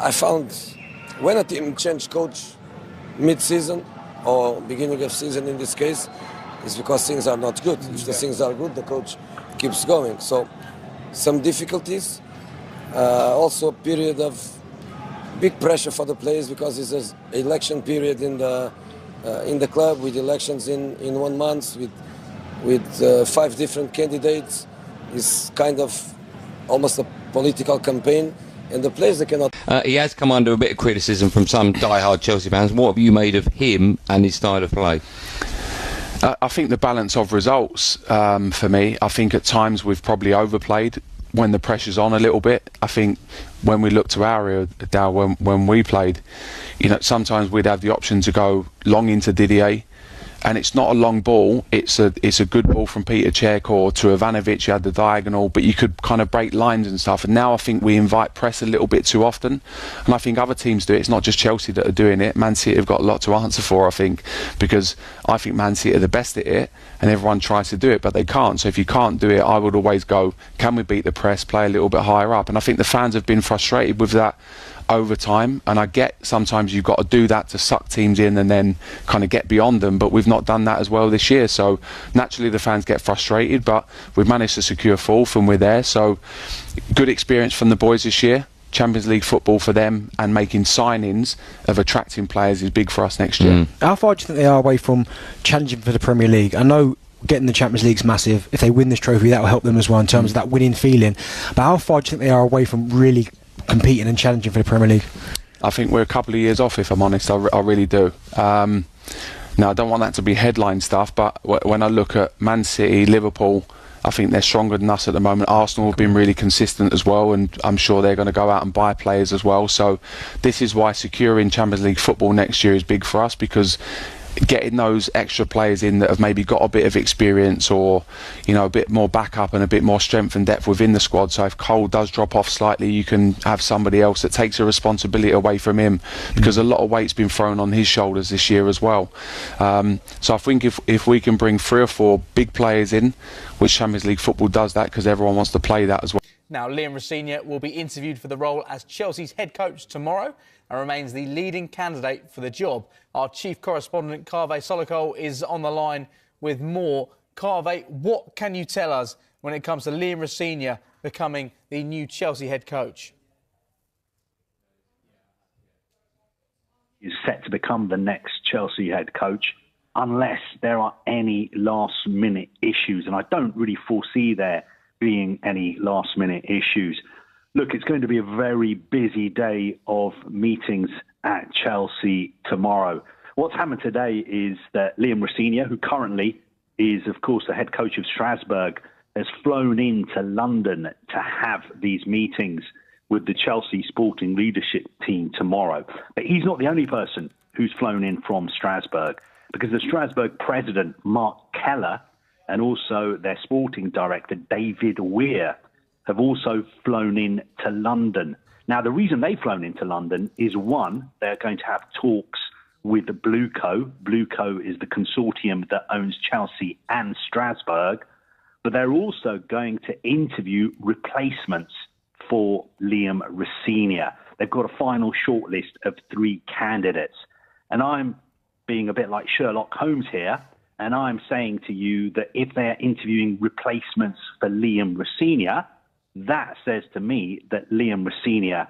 I found when a team change coach mid-season or beginning of season in this case, it's because things are not good. If the things are good, the coach keeps going. So some difficulties, also a period of big pressure for the players because it's an election period in the club with elections in 1 month with 5 different candidates. It's kind of almost a political campaign. And the players, they cannot... he has come under a bit of criticism from some die-hard Chelsea fans. What have you made of him and his style of play? I think the balance of results, for me, I think at times we've probably overplayed when the pressure's on a little bit. I think when we look to our area, Dal, when we played, you know, sometimes we'd have the option to go long into Didier, and it's not a long ball, it's a good ball from Peter Cech or to Ivanovic. You had the diagonal, but you could kind of break lines and stuff. And now I think we invite press a little bit too often, and I think other teams do it. It's not just Chelsea that are doing it. Man City have got a lot to answer for, I think, because I think Man City are the best at it, and everyone tries to do it, but they can't. So if you can't do it, I would always go, can we beat the press, play a little bit higher up? And I think the fans have been frustrated with that over time, and I get sometimes you've got to do that to suck teams in and then kind of get beyond them, but we've not done that as well this year. So naturally the fans get frustrated, but we've managed to secure 4th and we're there. So good experience from the boys this year. Champions League football for them, and making signings of attracting players is big for us next year. How far do you think they are away from challenging for the Premier League? I know getting the Champions League's massive. If they win this trophy, that will help them as well in terms of that winning feeling. But how far do you think they are away from really competing and challenging for the Premier League? I think we're a couple of years off, if I'm honest. I really do. Now, I don't want that to be headline stuff, but when I look at Man City, Liverpool, I think they're stronger than us at the moment. Arsenal have been really consistent as well, and I'm sure they're going to go out and buy players as well. So this is why securing Champions League football next year is big for us, because getting those extra players in that have maybe got a bit of experience, or you know, a bit more backup and a bit more strength and depth within the squad. So if Cole does drop off slightly, you can have somebody else that takes a responsibility away from him, because a lot of weight's been thrown on his shoulders this year as well. So I think if we can bring 3 or 4 big players in, which Champions League football does that, because everyone wants to play that as well. Now, Liam Rosenior will be interviewed for the role as Chelsea's head coach tomorrow and remains the leading candidate for the job. Our chief correspondent, Kaveh Solokol, is on the line with more. Kaveh, what can you tell us when it comes to Liam Rosenior becoming the new Chelsea head coach? Is set to become the next Chelsea head coach unless there are any last-minute issues, and I don't really foresee there being any last-minute issues. Look, it's going to be a very busy day of meetings at Chelsea tomorrow. What's happened today is that Liam Rosenior, who currently is, of course, the head coach of Strasbourg, has flown into London to have these meetings with the Chelsea sporting leadership team tomorrow. But he's not the only person who's flown in from Strasbourg, because the Strasbourg president, Mark Keller, and also their sporting director, David Weir, have also flown in to London. Now, the reason they've flown into London is, one, they're going to have talks with the Blueco. Blueco is the consortium that owns Chelsea and Strasbourg, but they're also going to interview replacements for Liam Rosenior. They've got a final shortlist of 3 candidates. And I'm being a bit like Sherlock Holmes here, and I'm saying to you that if they're interviewing replacements for Liam Rosenior, that says to me that Liam Rosenior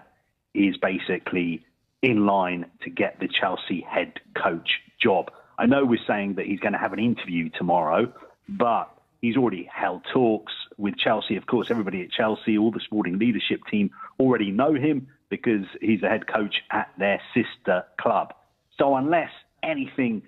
is basically in line to get the Chelsea head coach job. I know we're saying that he's going to have an interview tomorrow, but he's already held talks with Chelsea. Of course, everybody at Chelsea, all the sporting leadership team already know him because he's the head coach at their sister club. So unless anything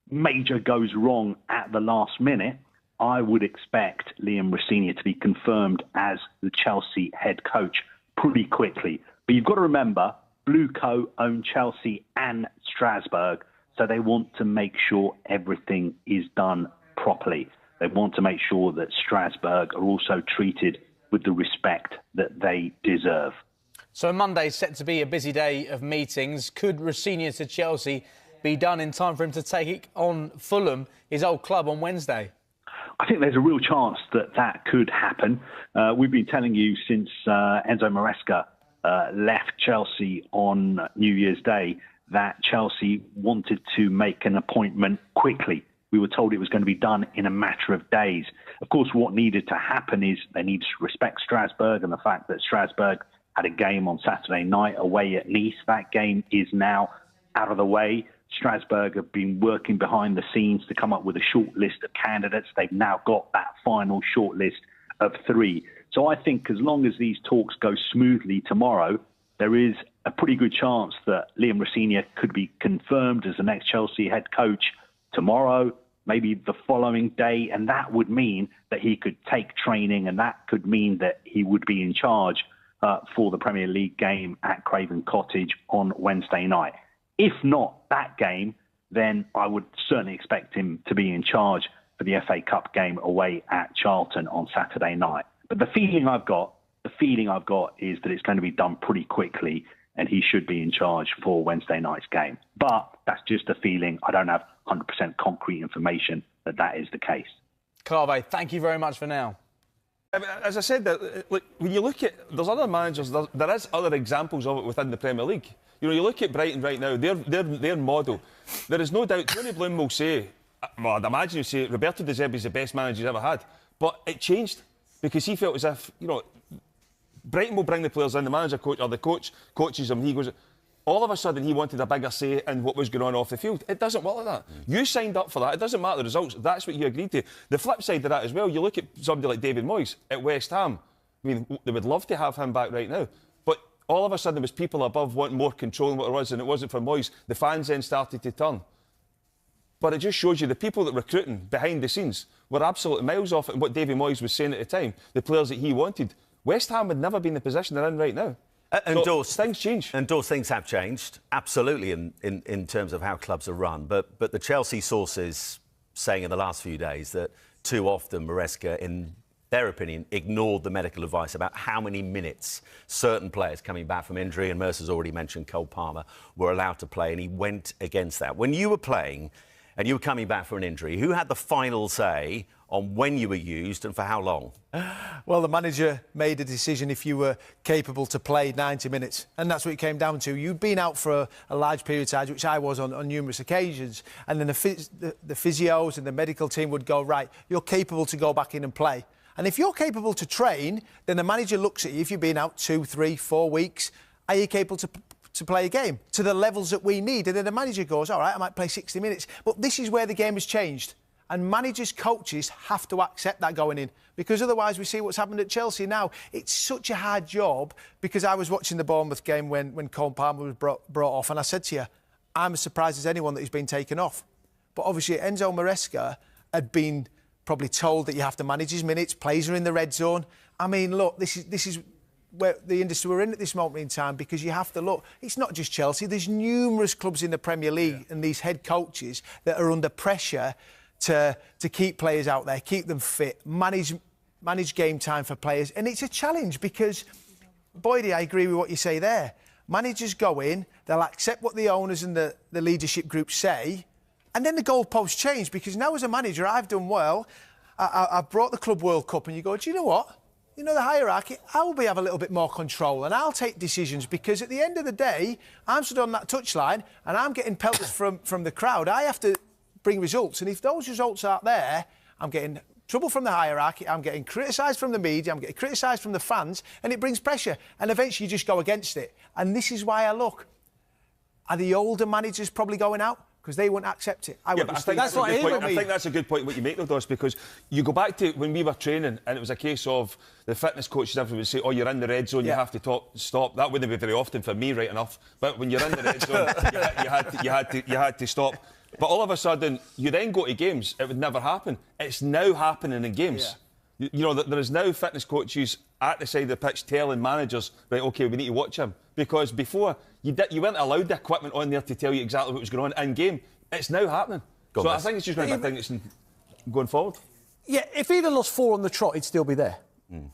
major goes wrong at the last minute, I would expect Liam Rosenior to be confirmed as the Chelsea head coach pretty quickly. But you've got to remember, Blueco own Chelsea and Strasbourg, so they want to make sure everything is done properly. They want to make sure that Strasbourg are also treated with the respect that they deserve. So Monday's set to be a busy day of meetings. Could Rosenior to Chelsea be done in time for him to take on Fulham, his old club, on Wednesday? I think there's a real chance that that could happen. We've been telling you since Enzo Maresca left Chelsea on New Year's Day that Chelsea wanted to make an appointment quickly. We were told it was going to be done in a matter of days. Of course, what needed to happen is they need to respect Strasbourg and the fact that Strasbourg had a game on Saturday night away at Nice. That game is now out of the way. Strasbourg have been working behind the scenes to come up with a short list of candidates. They've now got that final short list of 3. So I think as long as these talks go smoothly tomorrow, there is a pretty good chance that Liam Rosenior could be confirmed as the next Chelsea head coach tomorrow, maybe the following day, and that would mean that he could take training, and that could mean that he would be in charge for the Premier League game at Craven Cottage on Wednesday night. If not that game, then I would certainly expect him to be in charge for the FA Cup game away at Charlton on Saturday night. But the feeling I've got is that it's going to be done pretty quickly, and he should be in charge for Wednesday night's game. But that's just a feeling. I don't have 100% concrete information that is the case. Carve, thank you very much for now. I mean, as I said, when you look at, there's other managers, there is other examples of it within the Premier League. You know, you look at Brighton right now, their model. There is no doubt, Tony Bloom will say, well, I'd imagine he'll say, Roberto De Zerbi is the best manager he's ever had. But it changed because he felt as if, you know, Brighton will bring the players in, the manager coach, or the coach coaches them, he goes, all of a sudden he wanted a bigger say in what was going on off the field. It doesn't work like that. You signed up for that. It doesn't matter the results. That's what you agreed to. The flip side of that as well, you look at somebody like David Moyes at West Ham. I mean, they would love to have him back right now. But all of a sudden there was people above wanting more control than what it was, and it wasn't for Moyes. The fans then started to turn. But it just shows you the people that were recruiting behind the scenes were absolutely miles off at what David Moyes was saying at the time, the players that he wanted. West Ham would never be in the position they're in right now. And so Dawes, things change. And Dawes, things have changed, absolutely, in terms of how clubs are run. But the Chelsea sources saying in the last few days that too often Maresca, in their opinion, ignored the medical advice about how many minutes certain players coming back from injury, and Mercer's already mentioned Cole Palmer, were allowed to play, and he went against that. When you were playing and you were coming back for an injury, who had the final say on when you were used and for how long? Well, the manager made a decision if you were capable to play 90 minutes, and that's what it came down to. You'd been out for a large period of time, which I was on numerous occasions, and then the physios and the medical team would go, right, you're capable to go back in and play. And if you're capable to train, then the manager looks at you. If you've been out 2, 3, 4 weeks, are you capable to play a game to the levels that we need? And then the manager goes, all right, I might play 60 minutes. But this is where the game has changed. And managers, coaches have to accept that going in, because otherwise we see what's happened at Chelsea now. It's such a hard job, because I was watching the Bournemouth game when Cole Palmer was brought off, and I said to you, I'm as surprised as anyone that he's been taken off. But obviously Enzo Maresca had been probably told that you have to manage his minutes, plays are in the red zone. I mean, look, this is where the industry we're in at this moment in time, because you have to look. It's not just Chelsea. There's numerous clubs in the Premier League and these head coaches that are under pressure to keep players out there, keep them fit, manage game time for players. And it's a challenge because, Boydie, I agree with what you say there. Managers go in, they'll accept what the owners and the leadership group say, and then the goalposts change, because now as a manager, I've done well. I've brought the Club World Cup, and you go, do you know what? You know, the hierarchy, I will have a little bit more control, and I'll take decisions, because at the end of the day, I'm stood on that touchline and I'm getting pelted from the crowd. I have to bring results, and if those results aren't there, I'm getting trouble from the hierarchy, I'm getting criticised from the media, I'm getting criticised from the fans, and it brings pressure, and eventually you just go against it. And this is why I look, are the older managers probably going out? Because they won't accept it. I think that's a good point what you make, though, Dawes, because you go back to when we were training and it was a case of the fitness coaches everyone would say, oh, you're in the red zone, you have to stop. That wouldn't be very often for me, right enough. But when you're in the red zone, you had to stop. But all of a sudden, you then go to games, it would never happen. It's now happening in games. Yeah. You know, there is now fitness coaches at the side of the pitch telling managers, right, OK, we need to watch him. Because before, you weren't allowed the equipment on there to tell you exactly what was going on in-game. It's now happening. I think it's just going to be a thing that's going forward. Yeah, if he'd have lost 4 on the trot, he'd still be there.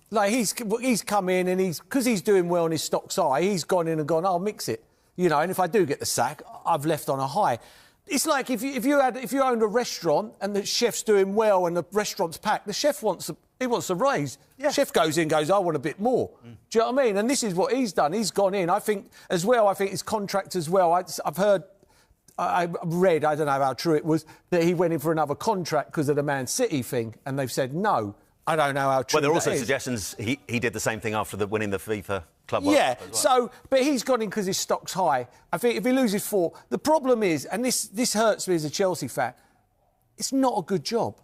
Like, he's come in and because he's doing well and his stock's high, he's gone in and gone, I'll mix it. You know, and if I do get the sack, I've left on a high. It's like if you owned a restaurant and the chef's doing well and the restaurant's packed, the chef wants He wants to raise. Chef goes in, goes, I want a bit more. Do you know what I mean? And this is what he's done. He's gone in. I think as well. I think his contract as well. I've heard. I read. I don't know how true it was that he went in for another contract because of the Man City thing, and they've said no. I don't know how true. Well, there are also that is. suggestions he did the same thing after winning the FIFA Club World Yeah, Cup as well. so, but he's gone in because his stock's high. I think if he loses 4, the problem is, and this hurts me as a Chelsea fan, it's not a good job.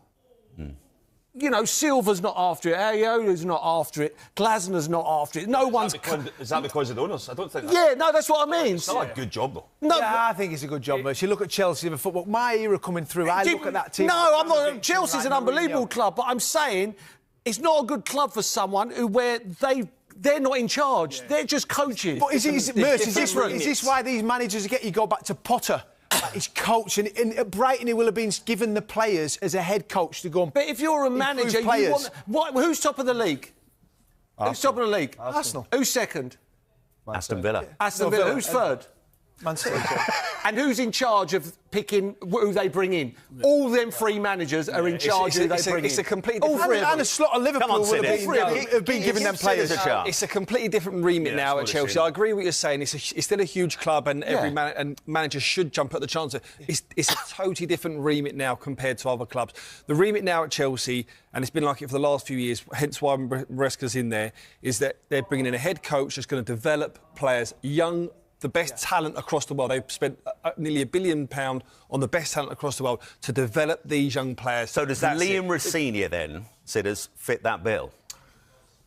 You know, Silva's not after it, Ayeola's not after it, Glasner's not after it. No one's... Is that because of the owners? I don't think that... Yeah, no, that's what I mean. It's not a good job, though. No, yeah, I think it's a good job, Merch. You look at Chelsea with football. My era coming through, I look at that team... No, I'm not... Chelsea's an unbelievable club, but I'm saying it's not a good club for someone where they're not in charge. They're just coaches. But is this why these managers get you go back to Potter? His coach, and at Brighton he will have been given the players as a head coach to go and... But if you're a manager, you want... who's top of the league? Arsenal. Who's top of the league? Arsenal. Who's second? Aston Villa. Aston Villa. Who's third? Man City. And who's in charge of picking who they bring in? All them 3 managers are in charge of who they bring in. It's a completely all different... 3 of them. And a slot of Liverpool will have been given them players. It's a completely different remit now at Chelsea. I agree with what you're saying. It's still a huge club, and every manager should jump at the chance. It's a totally different remit now compared to other clubs. The remit now at Chelsea, and it's been like it for the last few years, hence why Maresca's in there, is that they're bringing in a head coach that's going to develop players, young, the best talent across the world. They've spent nearly £1 billion on the best talent across the world to develop these young players. So does Liam Rosenior then, Sidders, fit that bill?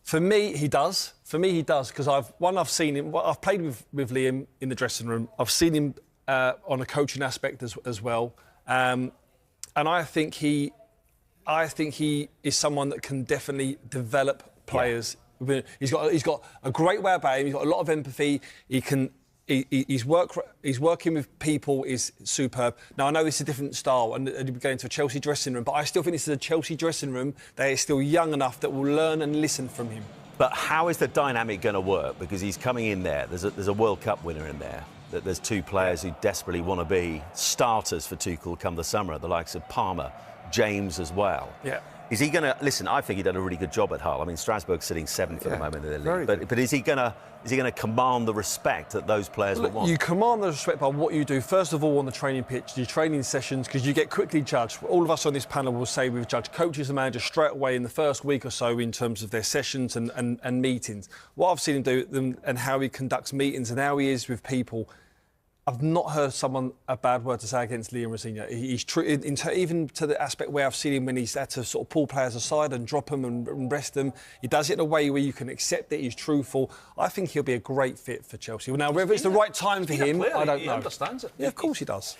For me, he does. Because I've seen him. I've played with Liam in the dressing room. I've seen him on a coaching aspect as well, and I think he is someone that can definitely develop players. Yeah. He's got a great way about him. He's got a lot of empathy. He's working with people is superb. Now, I know this is a different style and you're going to a Chelsea dressing room, but I still think this is a Chelsea dressing room that is still young enough that will learn and listen from him. But how is the dynamic going to work? Because he's coming in there. There's a World Cup winner in there. There's 2 players who desperately want to be starters for Tuchel come the summer, the likes of Palmer, James as well. Yeah. Is he going to listen? I think he done a really good job at Hull. I mean, Strasbourg's sitting 7th at the moment in the league. But is he going to command the respect that those players will want? You command the respect by what you do. First of all, on the training pitch, your training sessions, because you get quickly judged. All of us on this panel will say we've judged coaches and managers straight away in the first week or so in terms of their sessions and meetings. What I've seen him do and how he conducts meetings and how he is with people. I've not heard a bad word to say against Liam Rosenior. He's true, even to the aspect where I've seen him when he's had to sort of pull players aside and drop them and rest them. He does it in a way where you can accept it. He's truthful. I think he'll be a great fit for Chelsea. Now, whether it's the right time for him, I don't know. He understands it. Yeah, of course he does.